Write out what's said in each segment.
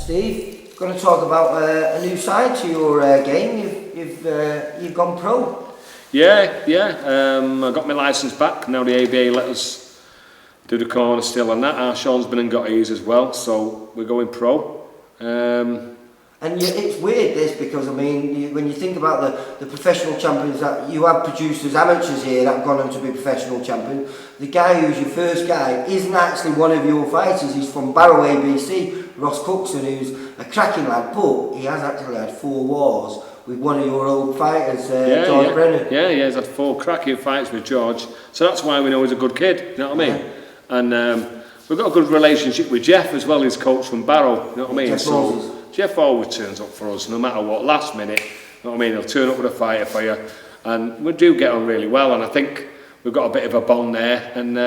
Steve, going to talk about a new side to your game. You've gone pro. Yeah. I got my licence back. Now the ABA let us do the corner still on that. Sean's been and got his as well, so we're going pro. And it's weird this, because I mean, when you think about the professional champions that you have produced as amateurs here that have gone on to be professional champions, the guy who's your first guy isn't actually one of your fighters. He's from Barrow ABC, Ross Cooksey, who's a cracking lad, but he has actually had 4 wars with one of your old fighters, George Brennan. Yeah, he's had 4 cracking fights with George, so that's why we know he's a good kid, you know what I mean? And we've got a good relationship with Jeff as well, his coach from Barrow, you know what I mean? Jeff always turns up for us, no matter what, last minute, you know what I mean? He'll turn up with a fighter for you, and we do get on really well, and I think we've got a bit of a bond there, and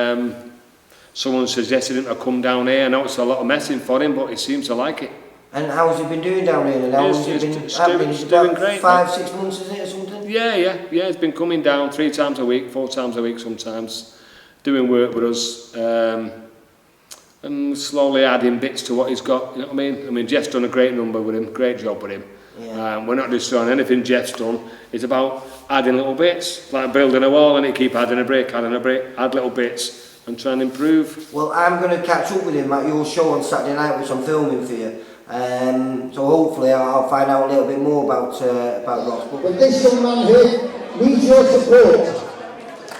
someone suggested him to come down here. I know it's a lot of messing for him, but he seems to like it. And how's he been doing down here? And how long has he been doing great. 5-6 months, is it, or something? Yeah, he's been coming down 3 times a week, 4 times a week sometimes, doing work with us. And slowly adding bits to what he's got, you know what I mean? I mean, Jeff's done a great number with him, great job with him. Yeah. We're not just doing anything Jeff's done, it's about adding little bits, like building a wall, and keep adding a brick, add little bits, and try and improve. Well, I'm going to catch up with him at your show on Saturday night, which I'm filming for you. So hopefully I'll find out a little bit more about Ross. But this young man here needs your support.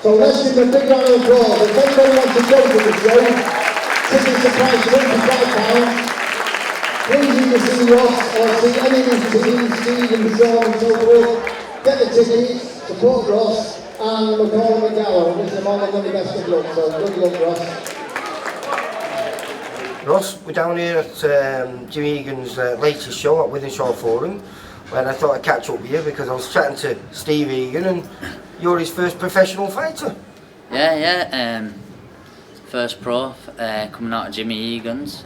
So let's give him a big round of applause. If anybody wants to go to the show, tickets are priced £25. Please either see Ross or see any of his teams, Steve and Sean and so forth. Get the tickets, support Ross and McCall and McGowan. Wish them all the very best of luck. So good luck, Ross. Ross, we're down here at Jimmy Egan's latest show at Withenshaw Forum, and I thought I'd catch up with you because I was chatting to Steve Egan, and you're his first professional fighter. Yeah. First pro coming out of Jimmy Egan's.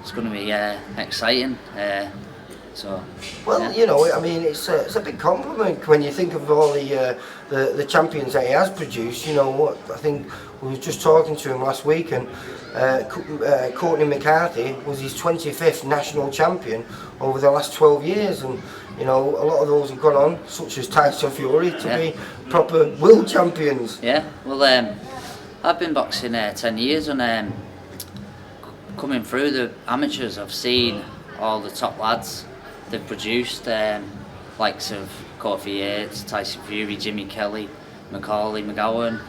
It's going to be exciting. Well, you know, I mean, it's a big compliment when you think of all the champions that he has produced. You know what? I think we were just talking to him last week, and Courtney McCarthy was his 25th national champion over the last 12 years, and you know, a lot of those have gone on, such as Tyson Fury, to be proper world champions. Yeah. Well, I've been boxing 10 years, and coming through the amateurs, I've seen all the top lads they've produced, likes of Kofi Yates, Tyson Fury, Jimmy Kelly, Macaulay, McGowan.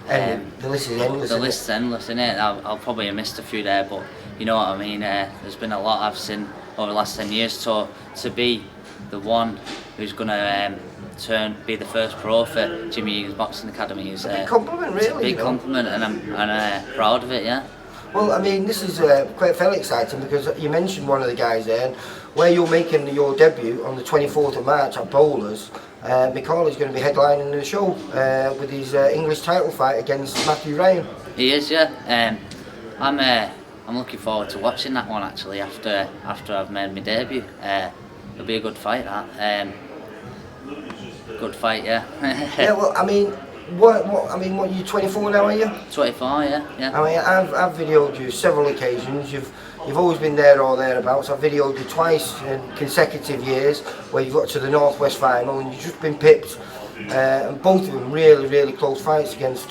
The list is endless. The list's endless, isn't it? I'll probably have missed a few there, but you know what I mean. There's been a lot I've seen over the last 10 years. So to be the one who's going to be the first pro for Jimmy Egan's Boxing Academy is a big compliment, really. It's a big compliment, and I'm proud of it. Yeah. Well, I mean, this is quite fairly exciting because you mentioned one of the guys there, and where you're making your debut on the 24th of March at Bowlers. Macaulay's going to be headlining the show with his English title fight against Matthew Ryan. He is, yeah. I'm looking forward to watching that one actually after I've made my debut. It'll be a good fight, that. Good fight, yeah. Yeah, well, I mean, what you 24 now, are you? 24, yeah. I mean, I've videoed you several occasions. You've always been there or thereabouts. I've videoed you twice in consecutive years where you've got to the Northwest final and you've just been pipped. And both of them really close fights against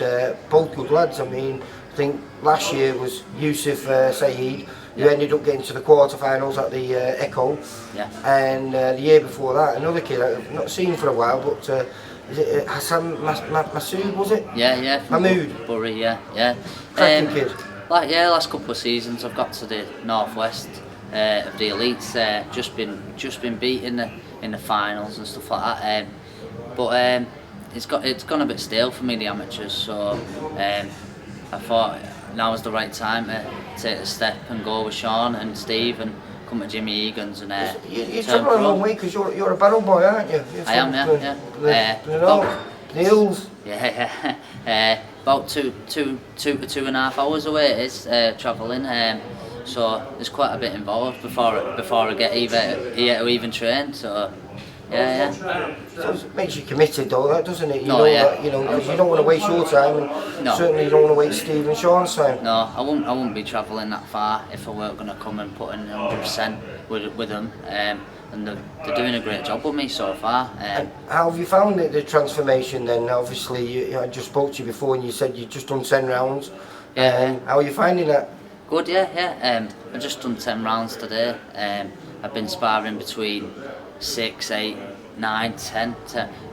both good lads. I mean, I think last year was Yusuf Saeed, who ended up getting to the quarterfinals at the Echo. Yeah. And the year before that, another kid I've not seen for a while, but is it Hassan Masood, was it? Yeah. Mahmood. Bury, yeah. Cracking kid. Last couple of seasons I've got to the Northwest of the elites. Just been beaten in the finals and stuff like that. But it's gone a bit stale for me, the amateurs. So I thought now was the right time to take a step and go with Sean and Steve and come to Jimmy Egan's and you're travelling a long way because you're a Barrow boy, aren't you? I am, yeah. The hills. Yeah. About two to 2.5 hours away it is travelling. So there's quite a bit involved before I get here to even train. So Yeah. So it makes you committed though, that doesn't it? You No, know yeah. that, you know, because you don't want to waste your time, and No. certainly you don't want to waste Steve and Sean's time. No, I wouldn't be travelling that far if I weren't going to come and put in 100% with them. And they're doing a great job with me so far. And how have you found it, the transformation then? Obviously, I just spoke to you before and you said you'd just done 10 rounds. Yeah. How are you finding that? Good, yeah. I've just done 10 rounds today. I've been sparring between 6, 8, 9, 10,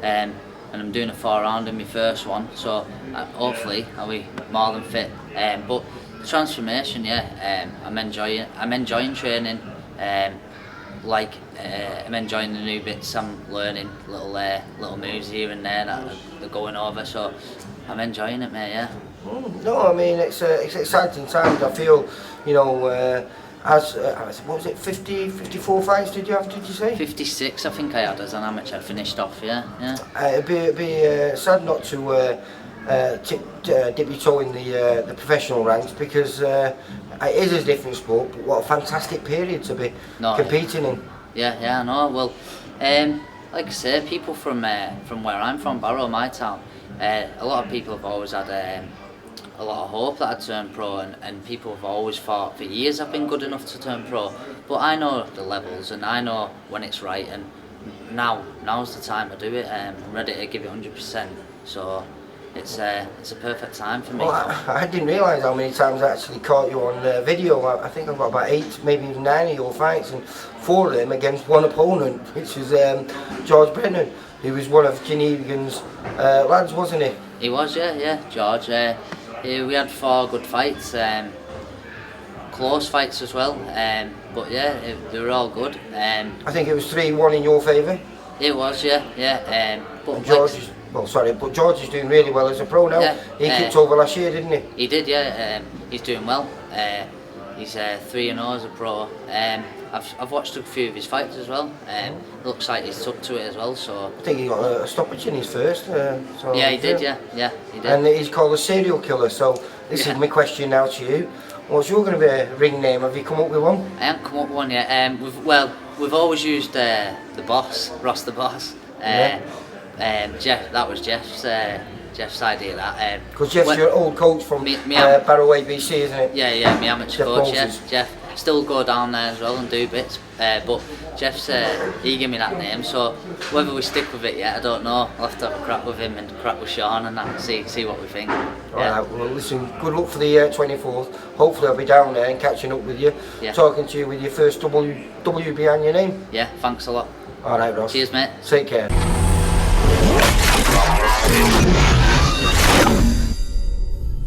and I'm doing a 4 round in my first one, so hopefully I'll be more than fit. But the transformation, I'm enjoying training. I'm enjoying the new bits I'm learning, little moves here and there that they're going over, so I'm enjoying it, mate, yeah. No, I mean, it's exciting times. I feel, you know, what was it, 54 fights did you say? 56 I think I had as an amateur, finished off, yeah. It'd be sad not to dip your toe in the professional ranks, because it is a different sport, but what a fantastic period to be competing in. Yeah, I know. Well, like I say, people from where I'm from, Barrow, my town, a lot of people have always had a lot of hope that I'd turn pro, and people have always thought for years I've been good enough to turn pro, but I know the levels and I know when it's right, and now's the time to do it. I'm ready to give it 100%, so it's a perfect time for me. Well, I didn't realise how many times I actually caught you on video. I think I've got about 8, maybe even 9 of your fights, and 4 of them against one opponent, which was George Brennan, who was one of Steve Egan's lads, wasn't he? He was, yeah, George. We had 4 good fights, close fights as well, but yeah, they were all good. I think it was 3-1 in your favour. It was, yeah. But George is doing really well as a pro now. Yeah, he kicked over last year, didn't he? He did, yeah. He's doing well. He's 3-0 as a pro. I've watched a few of his fights as well. Looks like he's took to it as well. So I think he got a stoppage in his first. Yeah, he did. Yeah, he did. And he's called a serial killer. So this is my question now to you. What's your going to be a ring name? Have you come up with one? I haven't come up with one yet. We've always used the boss, Ross the Boss. Jeff, that was Jeff's idea. That because Jeff's your old coach from Barrow ABC, isn't it? Yeah, my amateur coach. Moses. Yeah, Jeff. Still go down there as well and do bits, but Jeff's he gave me that name. So whether we stick with it yet, I don't know. I'll have to have a crack with him and crack with Sean and that, see what we think. Alright, well listen, good luck for the 24th. Hopefully I'll be down there and catching up with you, talking to you with your first W behind your name. Yeah, thanks a lot. Alright, Ross. Cheers, mate. Take care.